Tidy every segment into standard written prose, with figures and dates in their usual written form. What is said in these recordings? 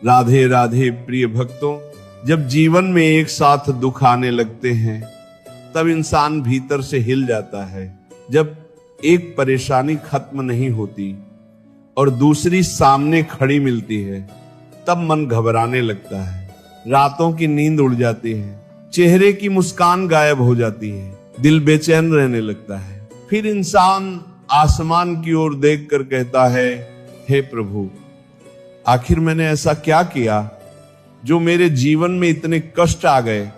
राधे राधे प्रिय भक्तों, जब जीवन में एक साथ दुख आने लगते हैं तब इंसान भीतर से हिल जाता है। जब एक परेशानी खत्म नहीं होती और दूसरी सामने खड़ी मिलती है तब मन घबराने लगता है, रातों की नींद उड़ जाती है, चेहरे की मुस्कान गायब हो जाती है, दिल बेचैन रहने लगता है। फिर इंसान आसमान की ओर देखकर कहता है, हे प्रभु, आखिर मैंने ऐसा क्या किया जो मेरे जीवन में इतने कष्ट आ गए।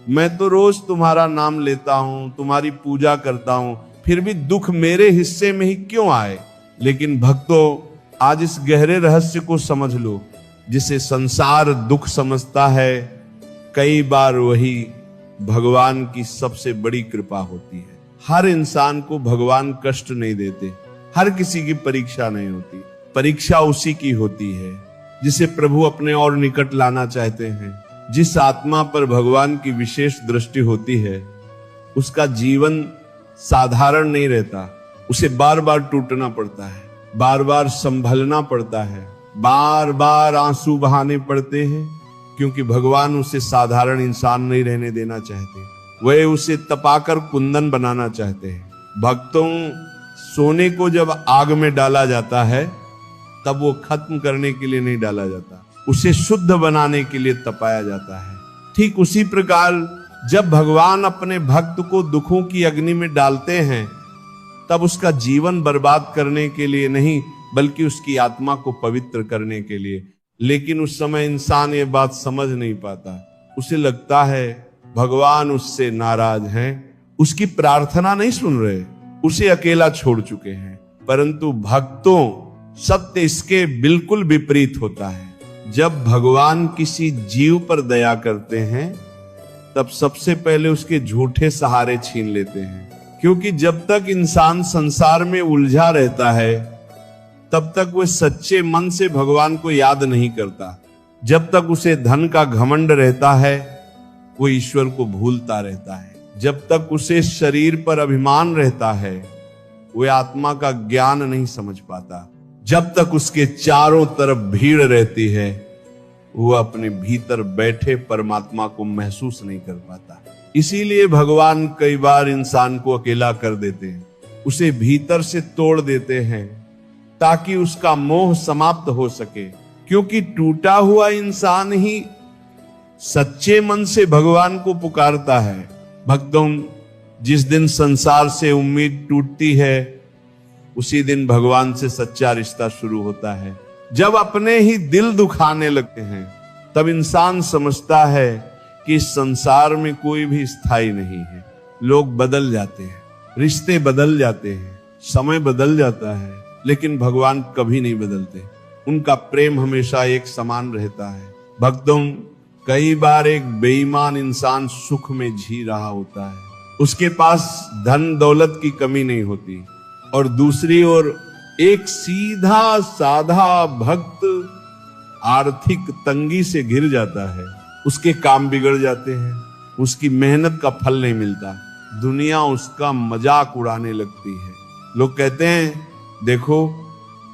मैं तो रोज तुम्हारा नाम लेता हूं, तुम्हारी पूजा करता हूं, फिर भी दुख मेरे हिस्से में ही क्यों आए। लेकिन भक्तों, आज इस गहरे रहस्य को समझ लो। जिसे संसार दुख समझता है, कई बार वही भगवान की सबसे बड़ी कृपा होती है। हर इंसान को भगवान कष्ट नहीं देते, हर किसी की परीक्षा नहीं होती। परीक्षा उसी की होती है जिसे प्रभु अपने और निकट लाना चाहते हैं। जिस आत्मा पर भगवान की विशेष दृष्टि होती है उसका जीवन साधारण नहीं रहता, उसे बार बार टूटना पड़ता है, बार बार संभलना पड़ता है, बार बार आंसू बहाने पड़ते हैं, क्योंकि भगवान उसे साधारण इंसान नहीं रहने देना चाहते। वे उसे तपाकर कुंदन बनाना चाहते हैं। भक्तों, सोने को जब आग में डाला जाता है तब वो खत्म करने के लिए नहीं डाला जाता, उसे शुद्ध बनाने के लिए तपाया जाता है। ठीक उसी प्रकार जब भगवान अपने भक्त को दुखों की अग्नि में डालते हैं तब उसका जीवन बर्बाद करने के लिए नहीं, बल्कि उसकी आत्मा को पवित्र करने के लिए। लेकिन उस समय इंसान ये बात समझ नहीं पाता। उसे लगता है भगवान उससे नाराज हैं, उसकी प्रार्थना नहीं सुन रहे, उसे अकेला छोड़ चुके हैं। परंतु भक्तों, सत्य इसके बिल्कुल विपरीत होता है। जब भगवान किसी जीव पर दया करते हैं तब सबसे पहले उसके झूठे सहारे छीन लेते हैं। क्योंकि जब तक इंसान संसार में उलझा रहता है तब तक वह सच्चे मन से भगवान को याद नहीं करता। जब तक उसे धन का घमंड रहता है वो ईश्वर को भूलता रहता है। जब तक उसे शरीर पर अभिमान रहता है वह आत्मा का ज्ञान नहीं समझ पाता। जब तक उसके चारों तरफ भीड़ रहती है वह अपने भीतर बैठे परमात्मा को महसूस नहीं कर पाता। इसीलिए भगवान कई बार इंसान को अकेला कर देते हैं, उसे भीतर से तोड़ देते हैं ताकि उसका मोह समाप्त हो सके। क्योंकि टूटा हुआ इंसान ही सच्चे मन से भगवान को पुकारता है। भक्तों, जिस दिन संसार से उम्मीद टूटती है उसी दिन भगवान से सच्चा रिश्ता शुरू होता है। जब अपने ही दिल दुखाने लगते हैं तब इंसान समझता है कि इस संसार में कोई भी स्थायी नहीं है। लोग बदल जाते हैं, रिश्ते बदल जाते हैं, समय बदल जाता है, लेकिन भगवान कभी नहीं बदलते। उनका प्रेम हमेशा एक समान रहता है। भक्तों, कई बार एक बेईमान इंसान सुख में जी रहा होता है, उसके पास धन दौलत की कमी नहीं होती, और दूसरी ओर एक सीधा साधा भक्त आर्थिक तंगी से घिर जाता है। उसके काम बिगड़ जाते हैं, उसकी मेहनत का फल नहीं मिलता, दुनिया उसका मजाक उड़ाने लगती है। लोग कहते हैं, देखो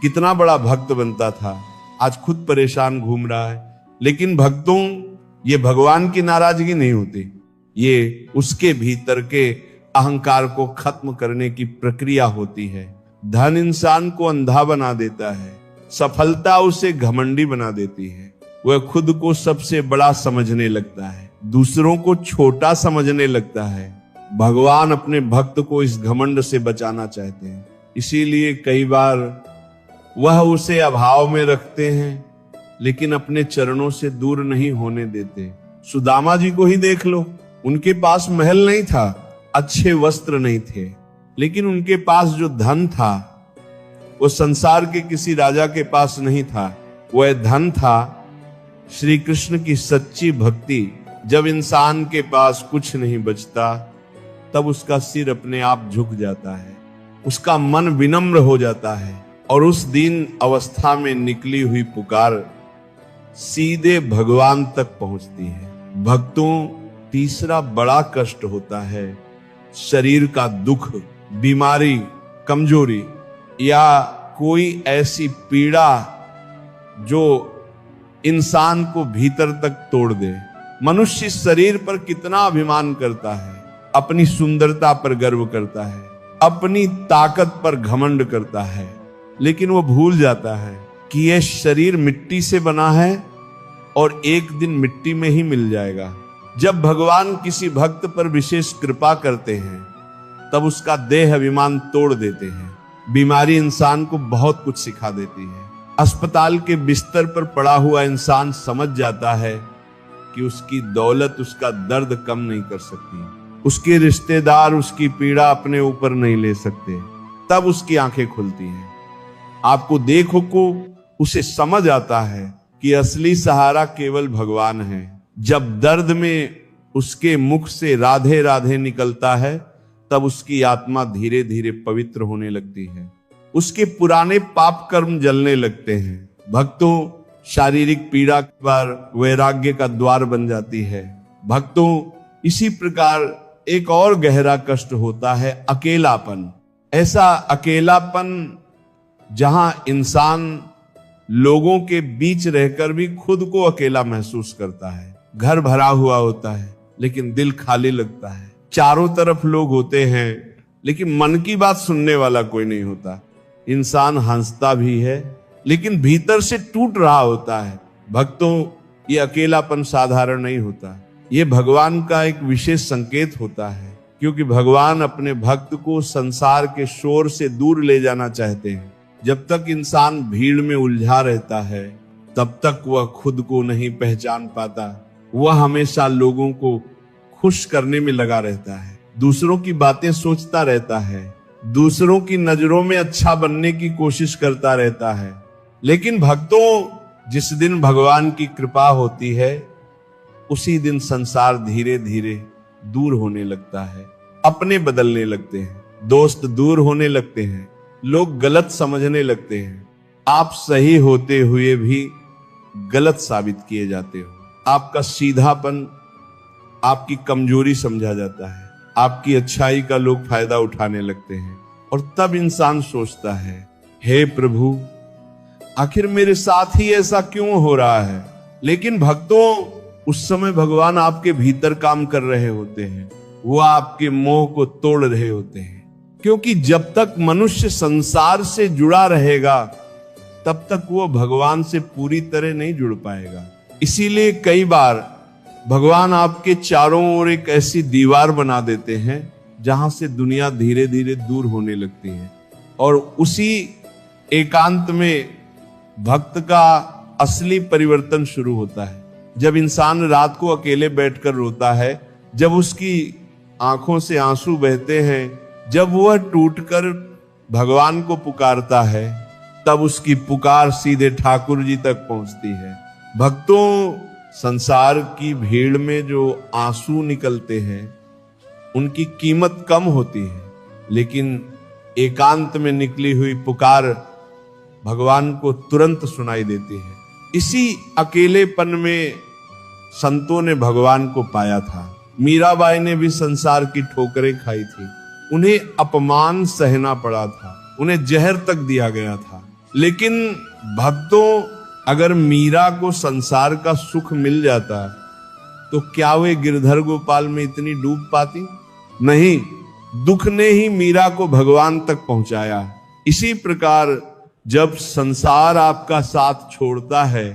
कितना बड़ा भक्त बनता था, आज खुद परेशान घूम रहा है। लेकिन भक्तों, ये भगवान की नाराजगी नहीं होती, ये उसके भीतर के अहंकार को खत्म करने की प्रक्रिया होती है। धन इंसान को अंधा बना देता है, सफलता उसे घमंडी बना देती है। वह खुद को सबसे बड़ा समझने लगता है, दूसरों को छोटा समझने लगता है। भगवान अपने भक्त को इस घमंड से बचाना चाहते हैं, इसीलिए कई बार वह उसे अभाव में रखते हैं लेकिन अपने चरणों से दूर नहीं होने देते। सुदामा जी को ही देख लो, उनके पास महल नहीं था, अच्छे वस्त्र नहीं थे, लेकिन उनके पास जो धन था वो संसार के किसी राजा के पास नहीं था। वह धन था श्री कृष्ण की सच्ची भक्ति। जब इंसान के पास कुछ नहीं बचता तब उसका सिर अपने आप झुक जाता है, उसका मन विनम्र हो जाता है, और उस दीन अवस्था में निकली हुई पुकार सीधे भगवान तक पहुंचती है। भक्तों, तीसरा बड़ा कष्ट होता है शरीर का दुख, बीमारी, कमजोरी, या कोई ऐसी पीड़ा जो इंसान को भीतर तक तोड़ दे। मनुष्य इस शरीर पर कितना अभिमान करता है, अपनी सुंदरता पर गर्व करता है, अपनी ताकत पर घमंड करता है, लेकिन वो भूल जाता है कि यह शरीर मिट्टी से बना है और एक दिन मिट्टी में ही मिल जाएगा। जब भगवान किसी भक्त पर विशेष कृपा करते हैं तब उसका देह अभिमान तोड़ देते हैं। बीमारी इंसान को बहुत कुछ सिखा देती है। अस्पताल के बिस्तर पर पड़ा हुआ इंसान समझ जाता है कि उसकी दौलत उसका दर्द कम नहीं कर सकती, उसके रिश्तेदार उसकी पीड़ा अपने ऊपर नहीं ले सकते। तब उसकी आंखें खुलती हैं। आपको देखो को उसे समझ आता है कि असली सहारा केवल भगवान है। जब दर्द में उसके मुख से राधे राधे निकलता है तब उसकी आत्मा धीरे धीरे पवित्र होने लगती है। उसके पुराने पाप कर्म जलने लगते हैं। भक्तों, शारीरिक पीड़ा पर वैराग्य का द्वार बन जाती है। भक्तों, इसी प्रकार एक और गहरा कष्ट होता है अकेलापन। ऐसा अकेलापन जहां इंसान लोगों के बीच रहकर भी खुद को अकेला महसूस करता है। घर भरा हुआ होता है लेकिन दिल खाली लगता है। चारों तरफ लोग होते हैं लेकिन मन की बात सुनने वाला कोई नहीं होता। इंसान हंसता भी है लेकिन भीतर से टूट रहा होता है। भक्तों, ये अकेलापन साधारण नहीं होता, ये भगवान का एक विशेष संकेत होता है, क्योंकि भगवान अपने भक्त को संसार के शोर से दूर ले जाना चाहते हैं। जब तक इंसान भीड़ में उलझा रहता है तब तक वह खुद को नहीं पहचान पाता। वह हमेशा लोगों को खुश करने में लगा रहता है, दूसरों की बातें सोचता रहता है, दूसरों की नजरों में अच्छा बनने की कोशिश करता रहता है। लेकिन भक्तों, जिस दिन भगवान की कृपा होती है उसी दिन संसार धीरे धीरे दूर होने लगता है। अपने बदलने लगते हैं, दोस्त दूर होने लगते हैं, लोग गलत समझने लगते हैं। आप सही होते हुए भी गलत साबित किए जाते हो। आपका सीधापन आपकी कमजोरी समझा जाता है। आपकी अच्छाई का लोग फायदा उठाने लगते हैं और तब इंसान सोचता है, हे प्रभु, आखिर मेरे साथ ही ऐसा क्यों हो रहा है। लेकिन भक्तों, उस समय भगवान आपके भीतर काम कर रहे होते हैं। वो आपके मोह को तोड़ रहे होते हैं, क्योंकि जब तक मनुष्य संसार से जुड़ा रहेगा तब तक वो भगवान से पूरी तरह नहीं जुड़ पाएगा। इसीलिए कई बार भगवान आपके चारों ओर एक ऐसी दीवार बना देते हैं जहां से दुनिया धीरे धीरे दूर होने लगती है। और उसी एकांत में भक्त का असली परिवर्तन शुरू होता है। जब इंसान रात को अकेले बैठकर रोता है, जब उसकी आंखों से आंसू बहते हैं, जब वह टूटकर भगवान को पुकारता है, तब उसकी पुकार सीधे ठाकुर जी तक पहुंचती है। भक्तों, संसार की भीड़ में जो आंसू निकलते हैं उनकी कीमत कम होती है, लेकिन एकांत में निकली हुई पुकार भगवान को तुरंत सुनाई देती है। इसी अकेलेपन में संतों ने भगवान को पाया था। मीराबाई ने भी संसार की ठोकरें खाई थी, उन्हें अपमान सहना पड़ा था, उन्हें जहर तक दिया गया था। लेकिन भक्तों, अगर मीरा को संसार का सुख मिल जाता तो क्या वे गिरधर गोपाल में इतनी डूब पाती? नहीं, दुख ने ही मीरा को भगवान तक पहुंचाया। इसी प्रकार जब संसार आपका साथ छोड़ता है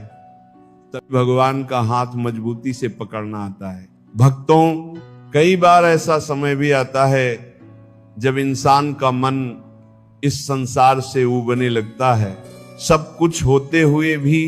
तब भगवान का हाथ मजबूती से पकड़ना आता है। भक्तों, कई बार ऐसा समय भी आता है जब इंसान का मन इस संसार से उबने लगता है। सब कुछ होते हुए भी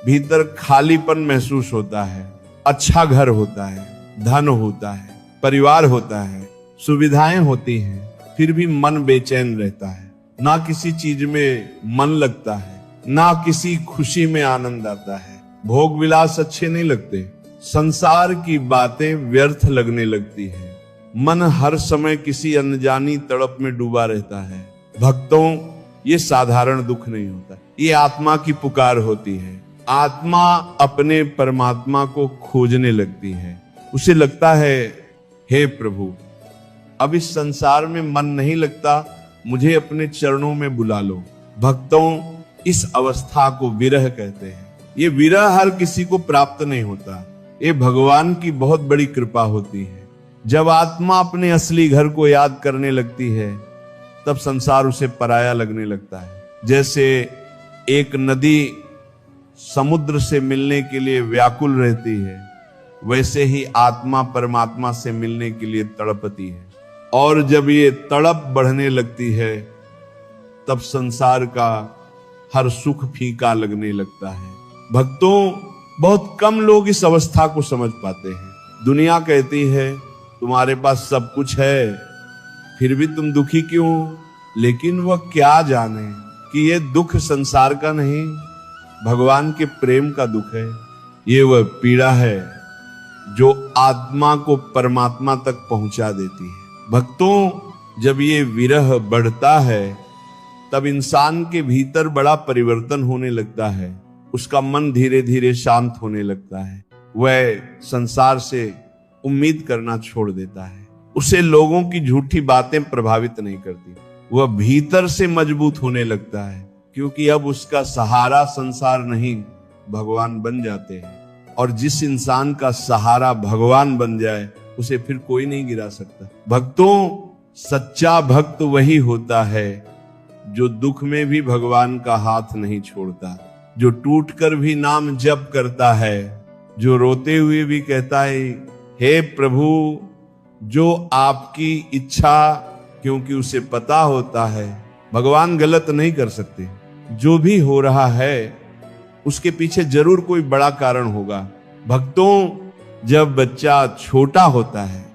भीतर खालीपन महसूस होता है। अच्छा घर होता है, धन होता है, परिवार होता है, सुविधाएं होती हैं, फिर भी मन बेचैन रहता है। ना किसी चीज में मन लगता है, ना किसी खुशी में आनंद आता है। भोग विलास अच्छे नहीं लगते, संसार की बातें व्यर्थ लगने लगती है। मन हर समय किसी अनजानी तड़प में डूबा रहता है। भक्तों, ये साधारण दुख नहीं होता, ये आत्मा की पुकार होती है। आत्मा अपने परमात्मा को खोजने लगती है। उसे लगता है, हे प्रभु, अब इस संसार में मन नहीं लगता, मुझे अपने चरणों में बुला लो। भक्तों, इस अवस्था को विरह कहते हैं। ये विरह हर किसी को प्राप्त नहीं होता, ये भगवान की बहुत बड़ी कृपा होती है। जब आत्मा अपने असली घर को याद करने लगती है तब संसार उसे पराया लगने लगता है। जैसे एक नदी समुद्र से मिलने के लिए व्याकुल रहती है, वैसे ही आत्मा परमात्मा से मिलने के लिए तड़पती है। और जब ये तड़प बढ़ने लगती है तब संसार का हर सुख फीका लगने लगता है। भक्तों, बहुत कम लोग इस अवस्था को समझ पाते हैं। दुनिया कहती है तुम्हारे पास सब कुछ है, फिर भी तुम दुखी क्यों? लेकिन वह क्या जाने कि ये दुख संसार का नहीं, भगवान के प्रेम का दुख है। ये वह पीड़ा है जो आत्मा को परमात्मा तक पहुंचा देती है। भक्तों, जब ये विरह बढ़ता है तब इंसान के भीतर बड़ा परिवर्तन होने लगता है। उसका मन धीरे धीरे शांत होने लगता है। वह संसार से उम्मीद करना छोड़ देता है। उसे लोगों की झूठी बातें प्रभावित नहीं करती। वह भीतर से मजबूत होने लगता है, क्योंकि अब उसका सहारा संसार नहीं भगवान बन जाते हैं। और जिस इंसान का सहारा भगवान बन जाए उसे फिर कोई नहीं गिरा सकता। भक्तों, सच्चा भक्त वही होता है जो दुख में भी भगवान का हाथ नहीं छोड़ता, जो टूटकर भी नाम जप करता है, जो रोते हुए भी कहता है हे प्रभु जो आपकी इच्छा, क्योंकि उसे पता होता है भगवान गलत नहीं कर सकते। जो भी हो रहा है उसके पीछे जरूर कोई बड़ा कारण होगा। भक्तों, जब बच्चा छोटा होता है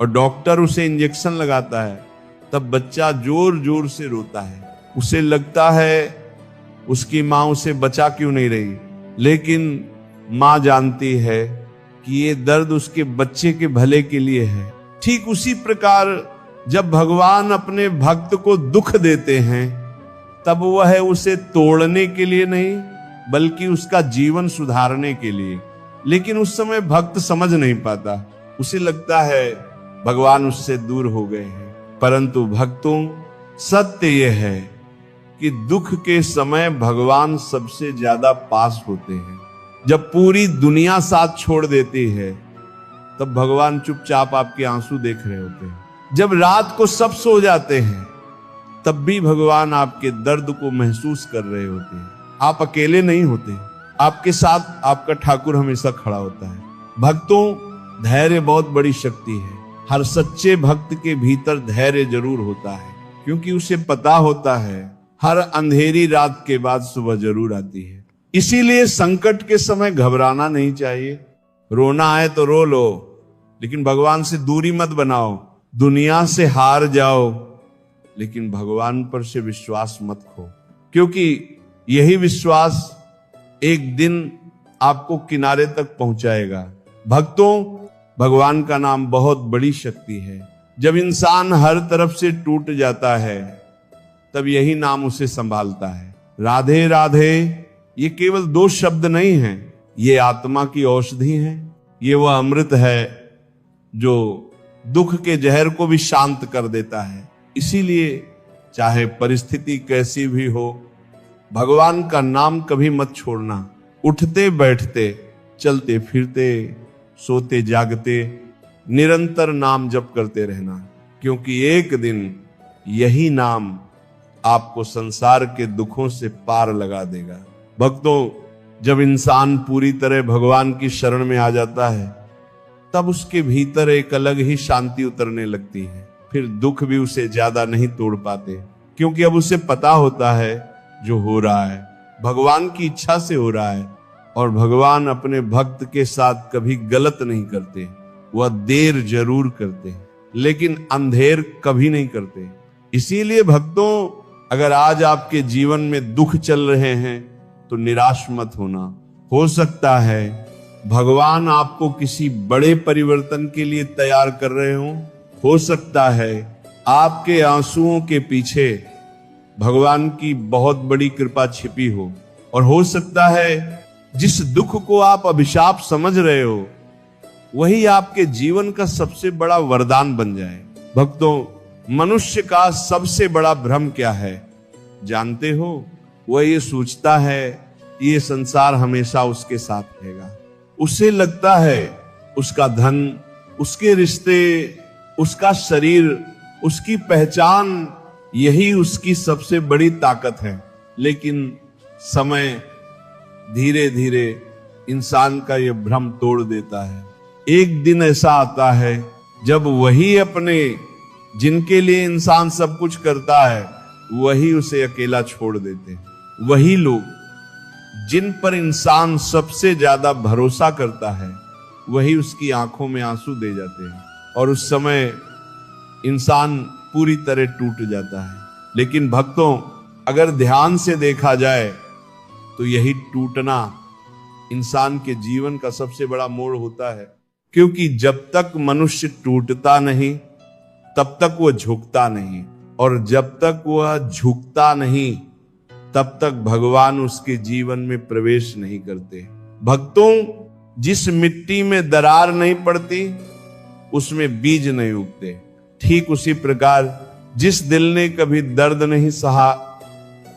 और डॉक्टर उसे इंजेक्शन लगाता है तब बच्चा जोर जोर से रोता है। उसे लगता है उसकी माँ उसे बचा क्यों नहीं रही, लेकिन माँ जानती है कि ये दर्द उसके बच्चे के भले के लिए है। ठीक उसी प्रकार जब भगवान अपने भक्त को दुख देते हैं तब वह है उसे तोड़ने के लिए नहीं बल्कि उसका जीवन सुधारने के लिए। लेकिन उस समय भक्त समझ नहीं पाता, उसे लगता है भगवान उससे दूर हो गए हैं। परंतु भक्तों, सत्य यह है कि दुख के समय भगवान सबसे ज्यादा पास होते हैं। जब पूरी दुनिया साथ छोड़ देती है तब भगवान चुपचाप आपके आंसू देख रहे होते हैं। जब रात को सब सो जाते हैं तब भी भगवान आपके दर्द को महसूस कर रहे होते हैं। आप अकेले नहीं होते, आपके साथ आपका ठाकुर हमेशा खड़ा होता है। भक्तों, धैर्य बहुत बड़ी शक्ति है। हर सच्चे भक्त के भीतर धैर्य जरूर होता है, क्योंकि उसे पता होता है हर अंधेरी रात के बाद सुबह जरूर आती है। इसीलिए संकट के समय घबराना नहीं चाहिए। रोना आए तो रो लो, लेकिन भगवान से दूरी मत बनाओ। दुनिया से हार जाओ, लेकिन भगवान पर से विश्वास मत खो, क्योंकि यही विश्वास एक दिन आपको किनारे तक पहुंचाएगा। भक्तों, भगवान का नाम बहुत बड़ी शक्ति है। जब इंसान हर तरफ से टूट जाता है तब यही नाम उसे संभालता है। राधे राधे ये केवल 2 शब्द नहीं हैं, ये आत्मा की औषधि है। ये वह अमृत है जो दुख के जहर को भी शांत कर देता है। इसीलिए चाहे परिस्थिति कैसी भी हो, भगवान का नाम कभी मत छोड़ना। उठते बैठते, चलते फिरते, सोते जागते निरंतर नाम जप करते रहना, क्योंकि एक दिन यही नाम आपको संसार के दुखों से पार लगा देगा। भक्तों, जब इंसान पूरी तरह भगवान की शरण में आ जाता है तब उसके भीतर एक अलग ही शांति उतरने लगती है। फिर दुख भी उसे ज्यादा नहीं तोड़ पाते, क्योंकि अब उसे पता होता है जो हो रहा है भगवान की इच्छा से हो रहा है। और भगवान अपने भक्त के साथ कभी गलत नहीं करते। वह देर जरूर करते हैं, लेकिन अंधेर कभी नहीं करते। इसीलिए भक्तों, अगर आज आपके जीवन में दुख चल रहे हैं तो निराश मत होना। हो सकता है भगवान आपको किसी बड़े परिवर्तन के लिए तैयार कर रहे हो सकता है आपके आंसुओं के पीछे भगवान की बहुत बड़ी कृपा छिपी हो, और हो सकता है जिस दुख को आप अभिशाप समझ रहे हो वही आपके जीवन का सबसे बड़ा वरदान बन जाए। भक्तों, मनुष्य का सबसे बड़ा भ्रम क्या है जानते हो? वह ये सोचता है ये संसार हमेशा उसके साथ रहेगा। उसे लगता है उसका धन, उसके रिश्ते, उसका शरीर, उसकी पहचान, यही उसकी सबसे बड़ी ताकत है। लेकिन समय धीरे धीरे इंसान का यह भ्रम तोड़ देता है। एक दिन ऐसा आता है जब वही अपने, जिनके लिए इंसान सब कुछ करता है, वही उसे अकेला छोड़ देते हैं। वही लोग जिन पर इंसान सबसे ज्यादा भरोसा करता है, वही उसकी आंखों में आंसू दे जाते हैं और उस समय इंसान पूरी तरह टूट जाता है। लेकिन भक्तों, अगर ध्यान से देखा जाए तो यही टूटना इंसान के जीवन का सबसे बड़ा मोड़ होता है। क्योंकि जब तक मनुष्य टूटता नहीं, तब तक वह झुकता नहीं, और जब तक वह झुकता नहीं, तब तक भगवान उसके जीवन में प्रवेश नहीं करते। भक्तों, जिस मिट्टी में दरार नहीं पड़ती, उसमें बीज नहीं उगते। ठीक उसी प्रकार जिस दिल ने कभी दर्द नहीं सहा,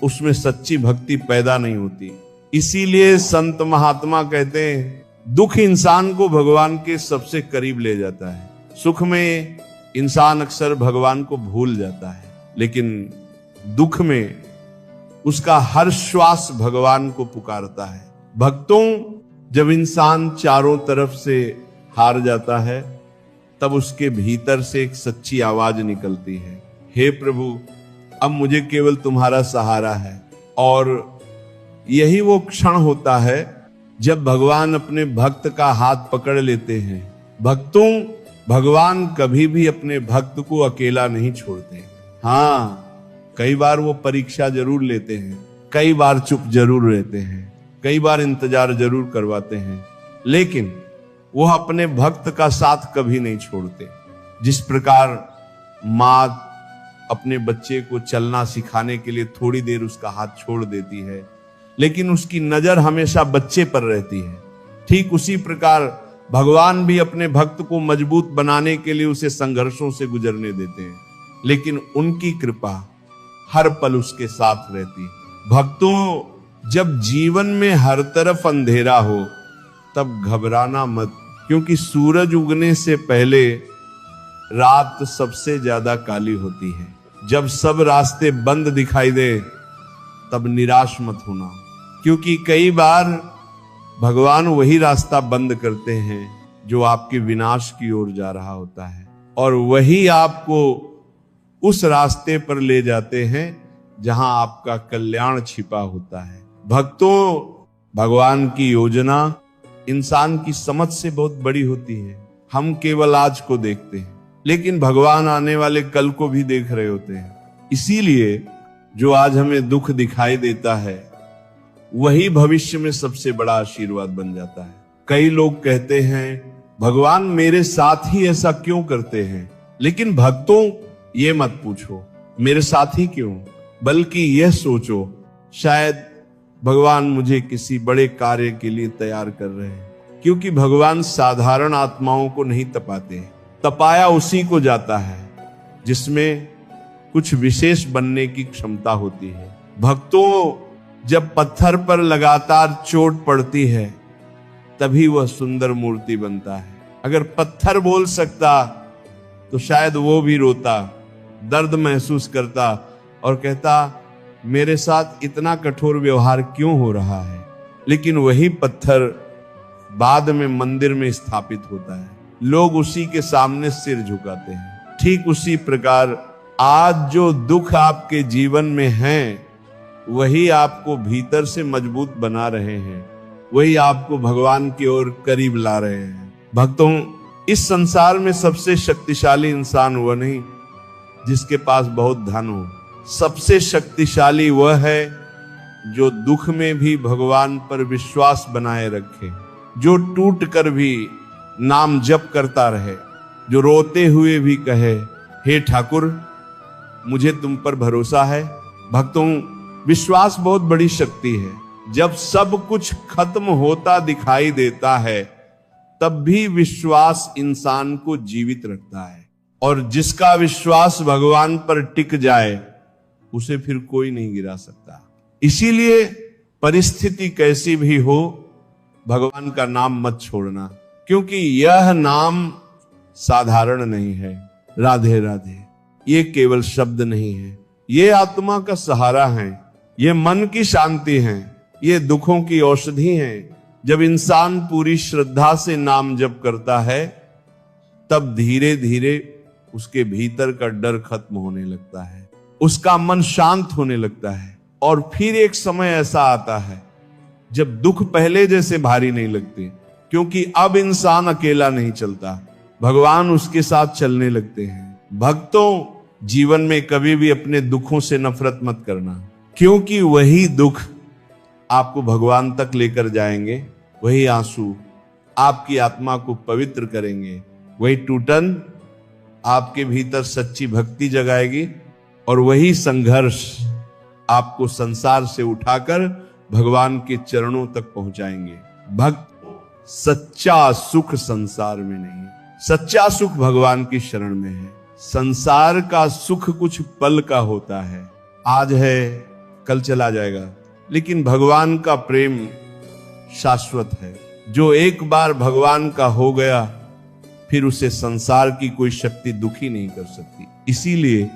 उसमें सच्ची भक्ति पैदा नहीं होती। इसीलिए संत महात्मा कहते हैं, दुख इंसान को भगवान के सबसे करीब ले जाता है। सुख में इंसान अक्सर भगवान को भूल जाता है, लेकिन दुख में उसका हर श्वास भगवान को पुकारता है। भक्तों, जब इंसान चारों तरफ से हार जाता है, तब उसके भीतर से एक सच्ची आवाज निकलती है, हे प्रभु, अब मुझे केवल तुम्हारा सहारा है। और यही वो क्षण होता है जब भगवान अपने भक्त का हाथ पकड़ लेते हैं। भक्तों, भगवान कभी भी अपने भक्त को अकेला नहीं छोड़ते। हाँ, कई बार वो परीक्षा जरूर लेते हैं, कई बार चुप जरूर रहते हैं, कई बार इंतजार जरूर करवाते हैं, लेकिन वो अपने भक्त का साथ कभी नहीं छोड़ते। जिस प्रकार माँ अपने बच्चे को चलना सिखाने के लिए थोड़ी देर उसका हाथ छोड़ देती है, लेकिन उसकी नजर हमेशा बच्चे पर रहती है, ठीक उसी प्रकार भगवान भी अपने भक्त को मजबूत बनाने के लिए उसे संघर्षों से गुजरने देते हैं, लेकिन उनकी कृपा हर पल उसके साथ रहती है। भक्तों, जब जीवन में हर तरफ अंधेरा हो, तब घबराना मत, क्योंकि सूरज उगने से पहले रात सबसे ज्यादा काली होती है। जब सब रास्ते बंद दिखाई दे, तब निराश मत होना, क्योंकि कई बार भगवान वही रास्ता बंद करते हैं जो आपके विनाश की ओर जा रहा होता है, और वही आपको उस रास्ते पर ले जाते हैं जहां आपका कल्याण छिपा होता है। भक्तों, भगवान की योजना इंसान की समझ से बहुत बड़ी होती है। हम केवल आज को देखते हैं, लेकिन भगवान आने वाले कल को भी देख रहे होते हैं। इसीलिए जो आज हमें दुख दिखाई देता है, वही भविष्य में सबसे बड़ा आशीर्वाद बन जाता है। कई लोग कहते हैं, भगवान मेरे साथ ही ऐसा क्यों करते हैं? लेकिन भक्तों, ये मत पूछो मेरे साथ ही क्यों, बल्कि यह सोचो, शायद भगवान मुझे किसी बड़े कार्य के लिए तैयार कर रहे हैं। क्योंकि भगवान साधारण आत्माओं को नहीं तपाते, तपाया उसी को जाता है जिसमें कुछ विशेष बनने की क्षमता होती है। भक्तों, जब पत्थर पर लगातार चोट पड़ती है, तभी वह सुंदर मूर्ति बनता है। अगर पत्थर बोल सकता तो शायद वो भी रोता, दर्द महसूस करता और कहता, मेरे साथ इतना कठोर व्यवहार क्यों हो रहा है? लेकिन वही पत्थर बाद में मंदिर में स्थापित होता है, लोग उसी के सामने सिर झुकाते हैं। ठीक उसी प्रकार आज जो दुख आपके जीवन में हैं, वही आपको भीतर से मजबूत बना रहे हैं, वही आपको भगवान की ओर करीब ला रहे हैं। भक्तों, इस संसार में सबसे शक्तिशाली इंसान वह नहीं जिसके पास बहुत धन हो, सबसे शक्तिशाली वह है जो दुख में भी भगवान पर विश्वास बनाए रखे, जो टूट कर भी नाम जप करता रहे, जो रोते हुए भी कहे, हे ठाकुर मुझे तुम पर भरोसा है। भक्तों, विश्वास बहुत बड़ी शक्ति है। जब सब कुछ खत्म होता दिखाई देता है, तब भी विश्वास इंसान को जीवित रखता है, और जिसका विश्वास भगवान पर टिक जाए, उसे फिर कोई नहीं गिरा सकता। इसीलिए परिस्थिति कैसी भी हो, भगवान का नाम मत छोड़ना, क्योंकि यह नाम साधारण नहीं है। राधे राधे ये केवल शब्द नहीं है, ये आत्मा का सहारा है, ये मन की शांति है, ये दुखों की औषधि है। जब इंसान पूरी श्रद्धा से नाम जप करता है, तब धीरे धीरे उसके भीतर का डर खत्म होने लगता है, उसका मन शांत होने लगता है। और फिर एक समय ऐसा आता है जब दुख पहले जैसे भारी नहीं लगते, क्योंकि अब इंसान अकेला नहीं चलता, भगवान उसके साथ चलने लगते हैं। भक्तों, जीवन में कभी भी अपने दुखों से नफरत मत करना, क्योंकि वही दुख आपको भगवान तक लेकर जाएंगे, वही आंसू आपकी आत्मा को पवित्र करेंगे, वही टूटन आपके भीतर सच्ची भक्ति जगाएगी, और वही संघर्ष आपको संसार से उठाकर भगवान के चरणों तक पहुंचाएंगे। भक्त, सच्चा सुख संसार में नहीं, सच्चा सुख भगवान की शरण में है। संसार का सुख कुछ पल का होता है, आज है कल चला जाएगा, लेकिन भगवान का प्रेम शाश्वत है। जो एक बार भगवान का हो गया, फिर उसे संसार की कोई शक्ति दुखी नहीं कर सकती। इसीलिए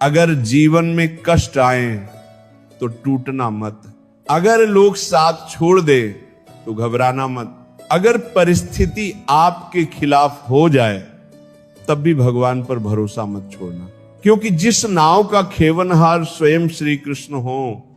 अगर जीवन में कष्ट आए तो टूटना मत, अगर लोग साथ छोड़ दे तो घबराना मत, अगर परिस्थिति आपके खिलाफ हो जाए तब भी भगवान पर भरोसा मत छोड़ना, क्योंकि जिस नाव का खेवनहार स्वयं श्री कृष्ण हो,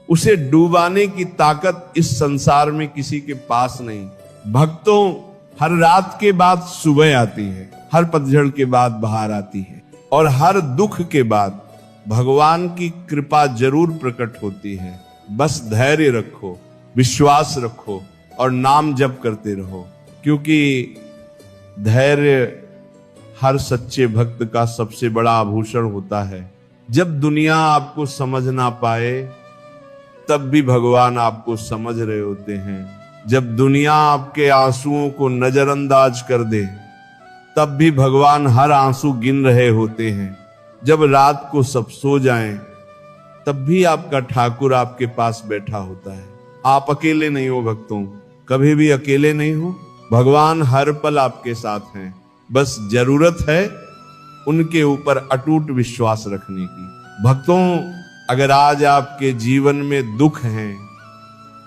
उसे डूबाने की ताकत इस संसार में किसी के पास नहीं। भक्तों, हर रात के बाद सुबह आती है, हर पतझड़ के बाद बहार आती है, और हर दुख के बाद भगवान की कृपा जरूर प्रकट होती है। बस धैर्य रखो, विश्वास रखो और नाम जप करते रहो, क्योंकि धैर्य हर सच्चे भक्त का सबसे बड़ा आभूषण होता है। जब दुनिया आपको समझ ना पाए, तब भी भगवान आपको समझ रहे होते हैं। जब दुनिया आपके आंसुओं को नजरअंदाज कर दे, तब भी भगवान हर आंसू गिन रहे होते हैं। जब रात को सब सो जाएं, तब भी आपका ठाकुर आपके पास बैठा होता है। आप अकेले नहीं हो भक्तों, कभी भी अकेले नहीं हो। भगवान हर पल आपके साथ हैं, बस जरूरत है उनके ऊपर अटूट विश्वास रखने की। भक्तों, अगर आज आपके जीवन में दुख हैं,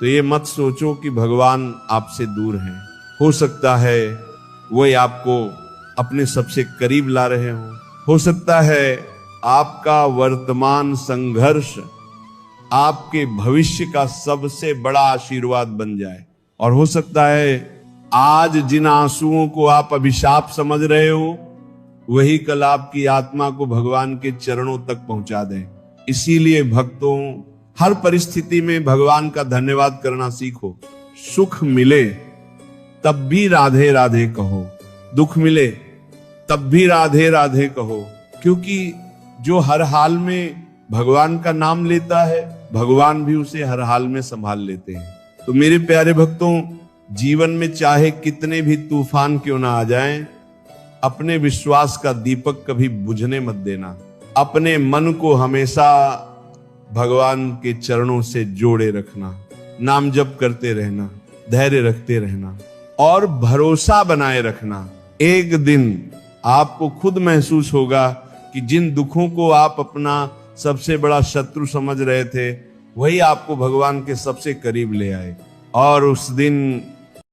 तो ये मत सोचो कि भगवान आपसे दूर हैं। हो सकता है वो आपको अपने सबसे करीब ला रहे हो सकता है आपका वर्तमान संघर्ष आपके भविष्य का सबसे बड़ा आशीर्वाद बन जाए, और हो सकता है आज जिन आंसुओं को आप अभिशाप समझ रहे हो, वही कल आपकी आत्मा को भगवान के चरणों तक पहुंचा दें। इसीलिए भक्तों, हर परिस्थिति में भगवान का धन्यवाद करना सीखो। सुख मिले तब भी राधे राधे कहो, दुख मिले तब भी राधे राधे कहो, क्योंकि जो हर हाल में भगवान का नाम लेता है, भगवान भी उसे हर हाल में संभाल लेते हैं। तो मेरे प्यारे भक्तों, जीवन में चाहे कितने भी तूफान क्यों ना आ जाएं, अपने विश्वास का दीपक कभी बुझने मत देना। अपने मन को हमेशा भगवान के चरणों से जोड़े रखना, नाम जप करते रहना, धैर्य रखते रहना और भरोसा बनाए रखना। एक दिन आपको खुद महसूस होगा कि जिन दुखों को आप अपना सबसे बड़ा शत्रु समझ रहे थे, वही आपको भगवान के सबसे करीब ले आए, और उस दिन